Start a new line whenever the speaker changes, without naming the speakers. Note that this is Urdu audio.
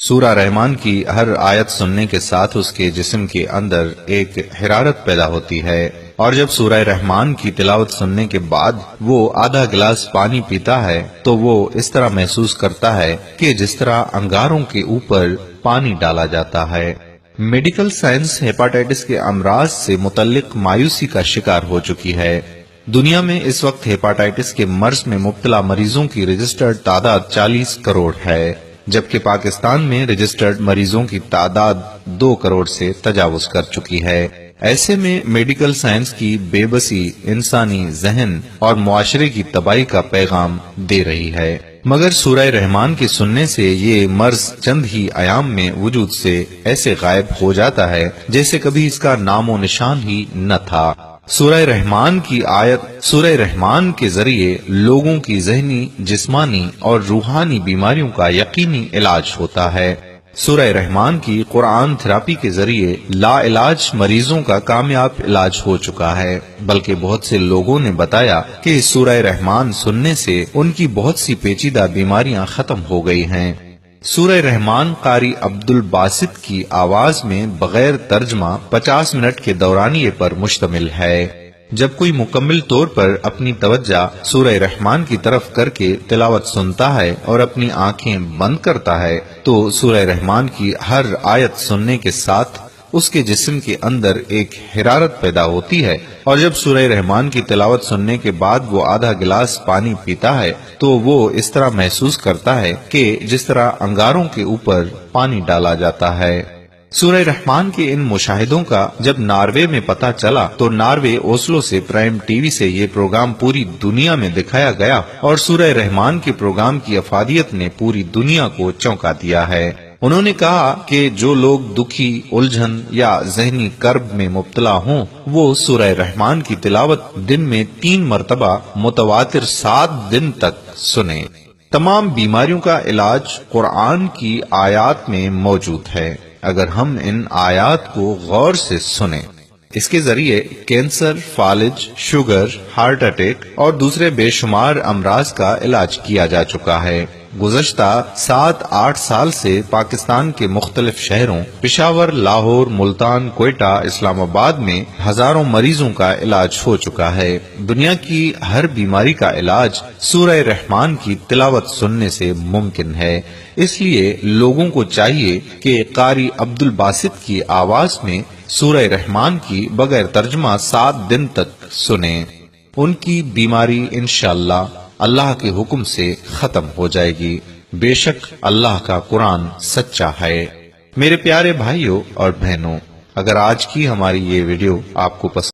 سورہ رحمان کی ہر آیت سننے کے ساتھ اس کے جسم کے اندر ایک حرارت پیدا ہوتی ہے، اور جب سورہ رحمان کی تلاوت سننے کے بعد وہ آدھا گلاس پانی پیتا ہے تو وہ اس طرح محسوس کرتا ہے کہ جس طرح انگاروں کے اوپر پانی ڈالا جاتا ہے۔ میڈیکل سائنس ہیپاٹائٹس کے امراض سے متعلق مایوسی کا شکار ہو چکی ہے۔ دنیا میں اس وقت ہیپاٹائٹس کے مرض میں مبتلا مریضوں کی رجسٹرڈ تعداد 40 کروڑ ہے، جبکہ پاکستان میں رجسٹرڈ مریضوں کی تعداد 2 کروڑ سے تجاوز کر چکی ہے۔ ایسے میں میڈیکل سائنس کی بے بسی انسانی ذہن اور معاشرے کی تباہی کا پیغام دے رہی ہے، مگر سورہ رحمان کے سننے سے یہ مرض چند ہی ایام میں وجود سے ایسے غائب ہو جاتا ہے جیسے کبھی اس کا نام و نشان ہی نہ تھا۔ سورہ رحمان کی آیت سورہ رحمان کے ذریعے لوگوں کی ذہنی، جسمانی اور روحانی بیماریوں کا یقینی علاج ہوتا ہے۔ سورہ رحمان کی قرآن تھراپی کے ذریعے لا علاج مریضوں کا کامیاب علاج ہو چکا ہے، بلکہ بہت سے لوگوں نے بتایا کہ سورہ رحمان سننے سے ان کی بہت سی پیچیدہ بیماریاں ختم ہو گئی ہیں۔ سورہ رحمان قاری عبد الباسط کی آواز میں بغیر ترجمہ 50 منٹ کے دورانیے پر مشتمل ہے۔ جب کوئی مکمل طور پر اپنی توجہ سورہ رحمان کی طرف کر کے تلاوت سنتا ہے اور اپنی آنکھیں بند کرتا ہے تو سورہ رحمان کی ہر آیت سننے کے ساتھ اس کے جسم کے اندر ایک حرارت پیدا ہوتی ہے، اور جب سورہ رحمان کی تلاوت سننے کے بعد وہ آدھا گلاس پانی پیتا ہے تو وہ اس طرح محسوس کرتا ہے کہ جس طرح انگاروں کے اوپر پانی ڈالا جاتا ہے۔ سورہ رحمان کے ان مشاہدوں کا جب ناروے میں پتہ چلا تو ناروے اوسلو سے پرائم ٹی وی سے یہ پروگرام پوری دنیا میں دکھایا گیا، اور سورہ رحمان کے پروگرام کی افادیت نے پوری دنیا کو چونکا دیا ہے۔ انہوں نے کہا کہ جو لوگ دکھی، الجھن یا ذہنی کرب میں مبتلا ہوں وہ سورہ رحمان کی تلاوت دن میں 3 مرتبہ متواتر 7 دن تک سنیں۔ تمام بیماریوں کا علاج قرآن کی آیات میں موجود ہے اگر ہم ان آیات کو غور سے سنیں۔ اس کے ذریعے کینسر، فالج، شوگر، ہارٹ اٹیک اور دوسرے بے شمار امراض کا علاج کیا جا چکا ہے۔ گزشتہ 7-8 سال سے پاکستان کے مختلف شہروں پشاور، لاہور، ملتان، کوئٹہ، اسلام آباد میں ہزاروں مریضوں کا علاج ہو چکا ہے۔ دنیا کی ہر بیماری کا علاج سورہ رحمان کی تلاوت سننے سے ممکن ہے، اس لیے لوگوں کو چاہیے کہ قاری عبد الباسط کی آواز میں سورہ رحمان کی بغیر ترجمہ 7 دن تک سنیں۔ ان کی بیماری انشاءاللہ اللہ کے حکم سے ختم ہو جائے گی۔ بے شک اللہ کا قرآن سچا ہے۔ میرے پیارے بھائیوں اور بہنوں، اگر آج کی ہماری یہ ویڈیو آپ کو پسند